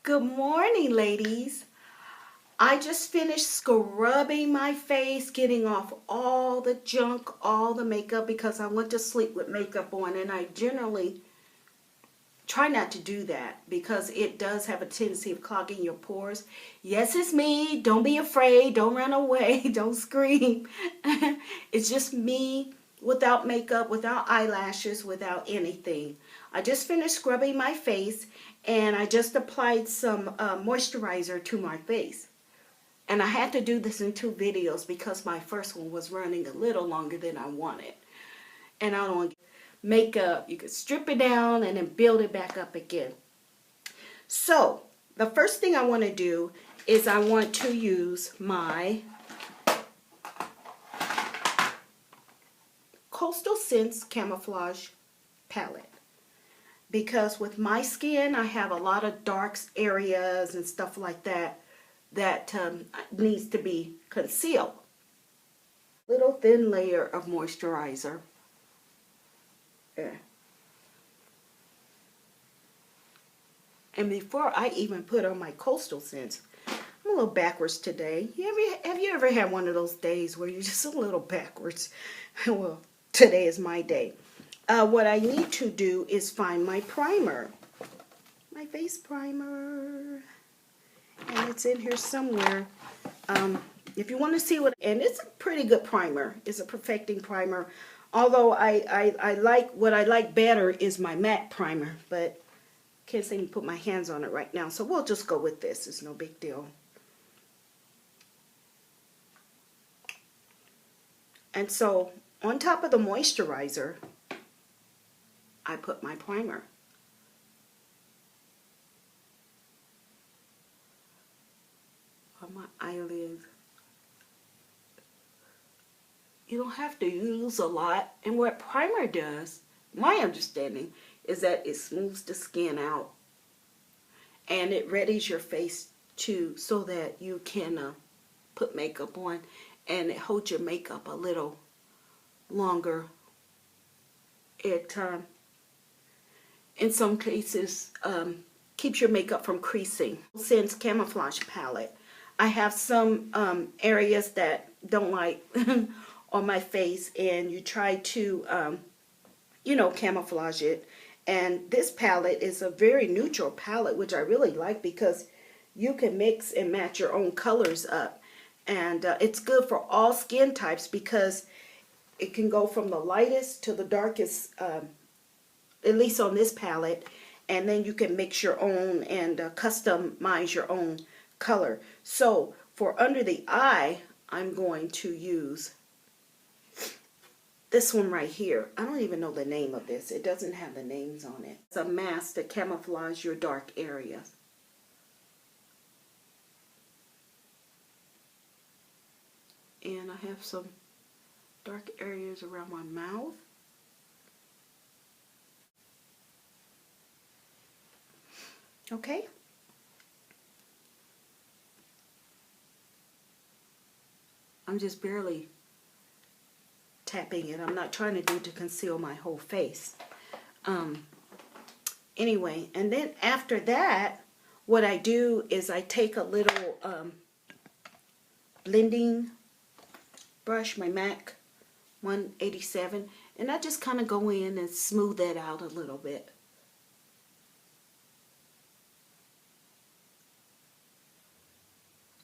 Good morning, ladies. I just finished scrubbing my face, getting off all the junk, all the makeup, because I went to sleep with makeup on, and I generally try not to do that because it does have a tendency of clogging your pores. Yes, it's me. Don't be afraid. Don't run away. Don't scream. It's just me without makeup, without eyelashes, without anything. I just finished scrubbing my face, and I just applied some moisturizer to my face. And I had to do this in 2 videos because my first one was running a little longer than I wanted. And I don't want makeup. You could strip it down and then build it back up again. So the first thing I want to do is I want to use my Coastal Scents Camouflage palette, because with my skin I have a lot of dark areas and stuff like that needs to be concealed. Little thin layer of moisturizer. Yeah. And before I even put on my Coastal Scents, I'm a little backwards today. Have you ever had one of those days where you're just a little backwards? Well, today is my day. What I need to do is find my primer. My face primer. And it's in here somewhere. If you want to see and it's a pretty good primer. It's a perfecting primer. Although what I like better is my matte primer, but can't seem to put my hands on it right now. So we'll just go with this. It's no big deal. And so on top of the moisturizer, I put my primer. On my eyelids. You don't have to use a lot. And what primer does, my understanding, is that it smooths the skin out. And it readies your face so that you can put makeup on. And it holds your makeup a little longer. It, in some cases, keeps your makeup from creasing. Since Camouflage palette, I have some areas that don't like on my face, and you try to, camouflage it. And this palette is a very neutral palette, which I really like because you can mix and match your own colors up. And it's good for all skin types because it can go from the lightest to the darkest, at least on this palette. And then you can mix your own and customize your own color. So for under the eye, I'm going to use this one right here. I don't even know the name of this. It doesn't have the names on it. It's a mask to camouflage your dark areas. And I have some dark areas around my mouth. Okay. I'm just barely tapping it. I'm not trying to conceal my whole face. Anyway, and then after that, what I do is I take a little blending brush, my MAC 187, and I just kind of go in and smooth that out a little bit.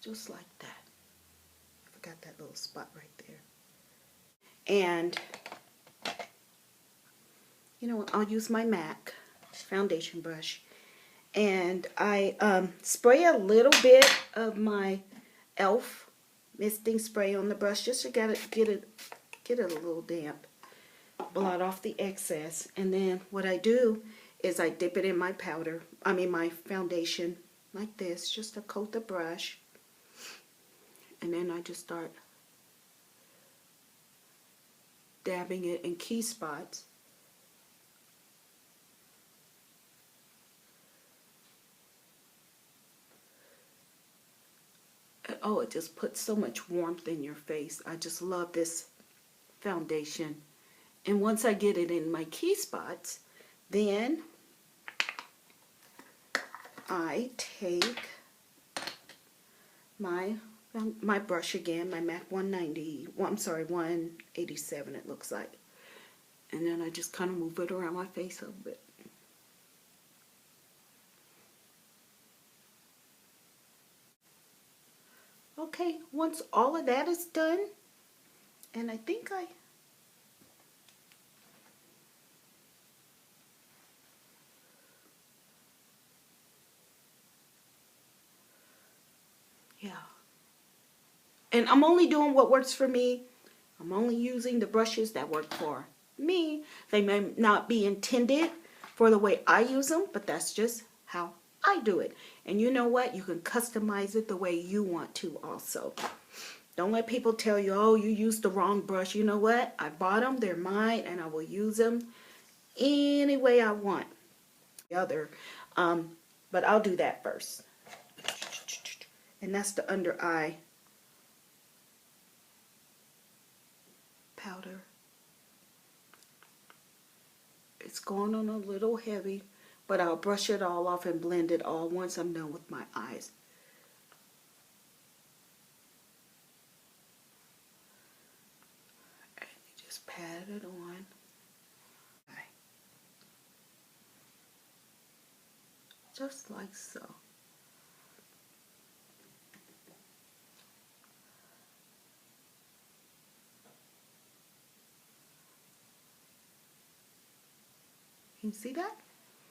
Just like that. I forgot that little spot right there. And you know what, I'll use my MAC foundation brush, and I spray a little bit of my e.l.f. misting spray on the brush just to get it a little damp, blot off the excess. And then what I do is I dip it in my my foundation like this, just to coat the brush, and then I just start dabbing it in key spots. And oh, it just puts so much warmth in your face. I just love this foundation. And once I get it in my key spots, then I take my brush again, my MAC 190, well, I'm sorry, 187 it looks like. And then I just kind of move it around my face a bit. Okay, once all of that is done, and I think yeah. And I'm only doing what works for me. I'm only using the brushes that work for me. They may not be intended for the way I use them, but that's just how I do it. And you know what? You can customize it the way you want to also. Don't let people tell you, oh, you used the wrong brush. You know what? I bought them. They're mine, and I will use them any way I want. But I'll do that first. And that's the under eye powder. It's going on a little heavy, but I'll brush it all off and blend it all once I'm done with my eyes. And you just pat it on. Just like so. Can you see that?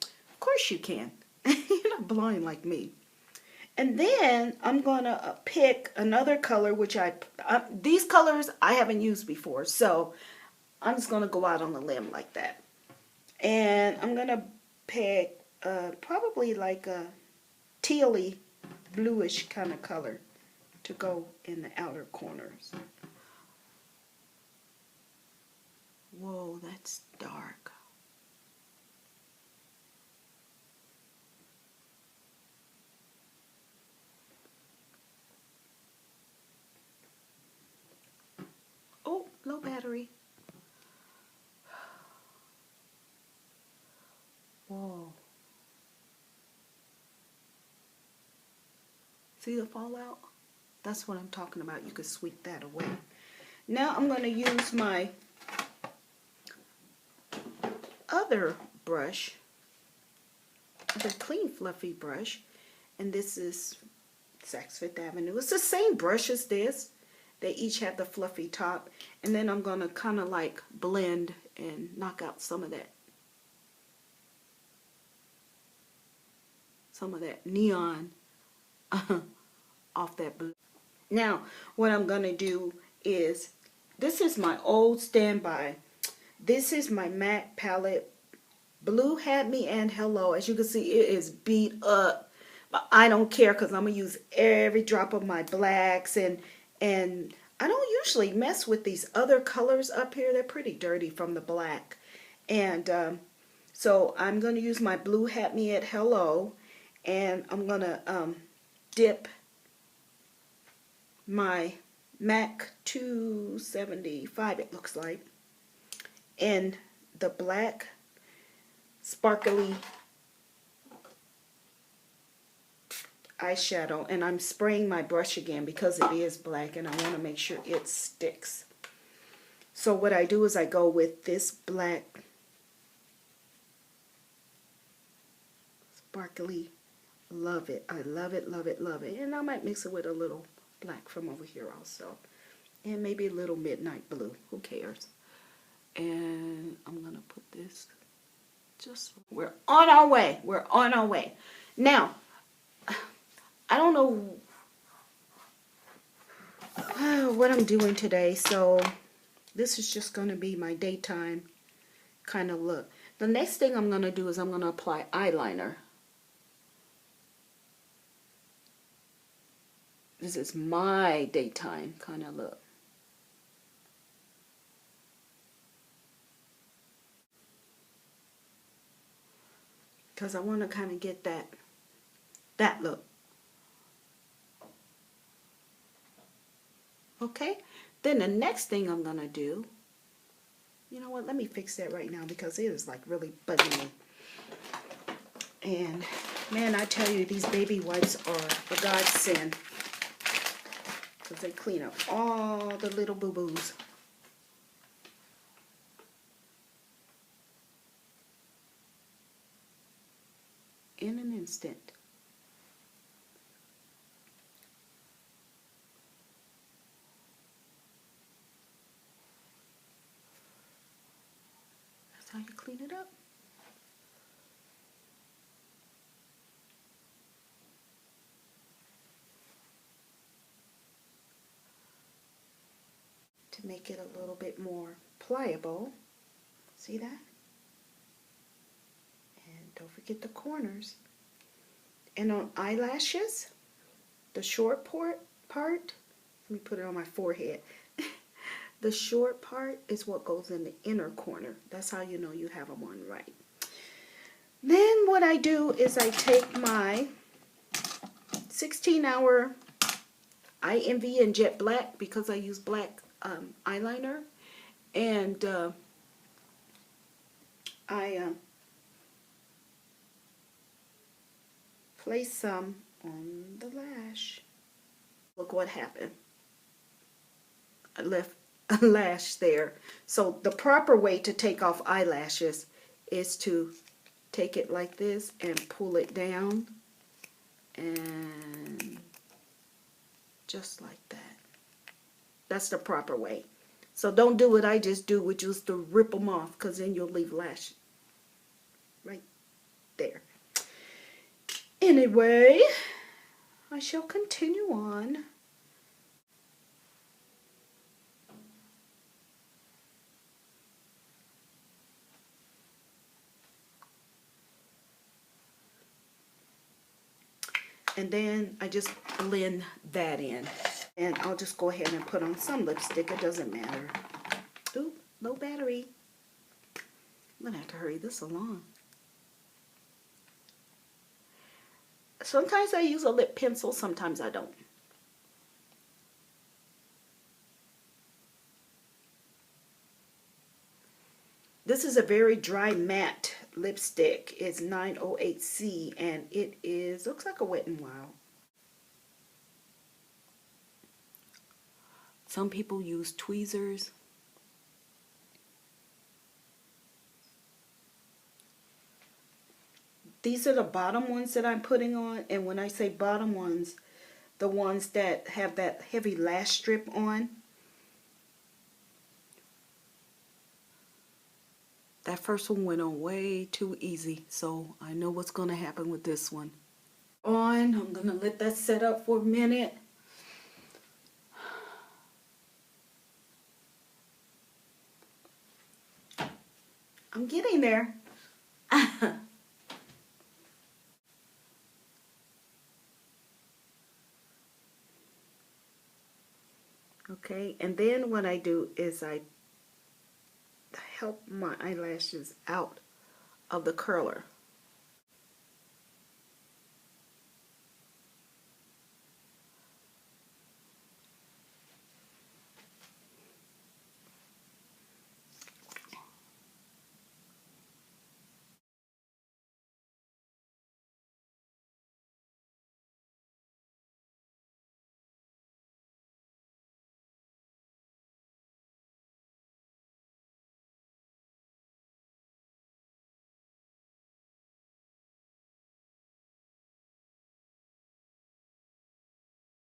Of course you can. You're not blind like me. And then I'm going to pick another color, which these colors I haven't used before. So I'm just going to go out on a limb like that. And I'm going to pick probably like a tealy, bluish kind of color to go in the outer corners. Whoa, that's dark. Oh, low battery. Whoa. See the fallout? That's what I'm talking about. You could sweep that away. Now I'm going to use my other brush, the clean fluffy brush, and this is Saks Fifth Avenue. It's the same brush as this. They each have the fluffy top, and then I'm going to kind of like blend and knock out some of that neon off that blue. Now what I'm going to do is, this is my old standby. This is my MAC palette. Blue Had Me and Hello. As you can see, it is beat up. But I don't care because I'm going to use every drop of my blacks. And I don't usually mess with these other colors up here. They're pretty dirty from the black. And so I'm going to use my Blue Had Me at Hello. And I'm going to dip my MAC 275, it looks like, in the black sparkly eyeshadow, and I'm spraying my brush again because it is black and I want to make sure it sticks. So what I do is I go with this black sparkly, love it, I love it, love it, love it, and I might mix it with a little black from over here also, and maybe a little midnight blue, who cares. And I'm gonna put this, just, we're on our way, we're on our way. Now I don't know what I'm doing today, so this is just going to be my daytime kind of look. The next thing I'm going to do is I'm going to apply eyeliner. This is my daytime kind of look. Because I want to kind of get that look. Okay, then the next thing I'm going to do, you know what, let me fix that right now because it is like really bugging me. And Man, I tell you, these baby wipes are a godsend because they clean up all the little boo-boos. In an instant. That's how you clean it up. To make it a little bit more pliable. See that? And don't forget the corners. And on eyelashes, the short part, let me put it on my forehead. The short part is what goes in the inner corner. That's how you know you have them on right. Then what I do is I take my 16-hour IMV in jet black because I use black eyeliner, and I place some on the lash. Look what happened. I left a lash there. So the proper way to take off eyelashes is to take it like this and pull it down, and just like that. That's the proper way. So don't do what I just do, which is to rip them off, because then you'll leave lash right there. Anyway, I shall continue on. And then I just blend that in. And I'll just go ahead and put on some lipstick. It doesn't matter. Ooh, low battery. I'm going to have to hurry this along. Sometimes I use a lip pencil, sometimes I don't. This is a very dry matte lipstick. It's 908C, and it is, looks like a Wet n Wild. Some people use tweezers. These are the bottom ones that I'm putting on, and when I say bottom ones, the ones that have that heavy lash strip on. That first one went on way too easy, so I know what's going to happen with this one. I'm going to let that set up for a minute. I'm getting there. Okay, and then what I do is I help my eyelashes out of the curler.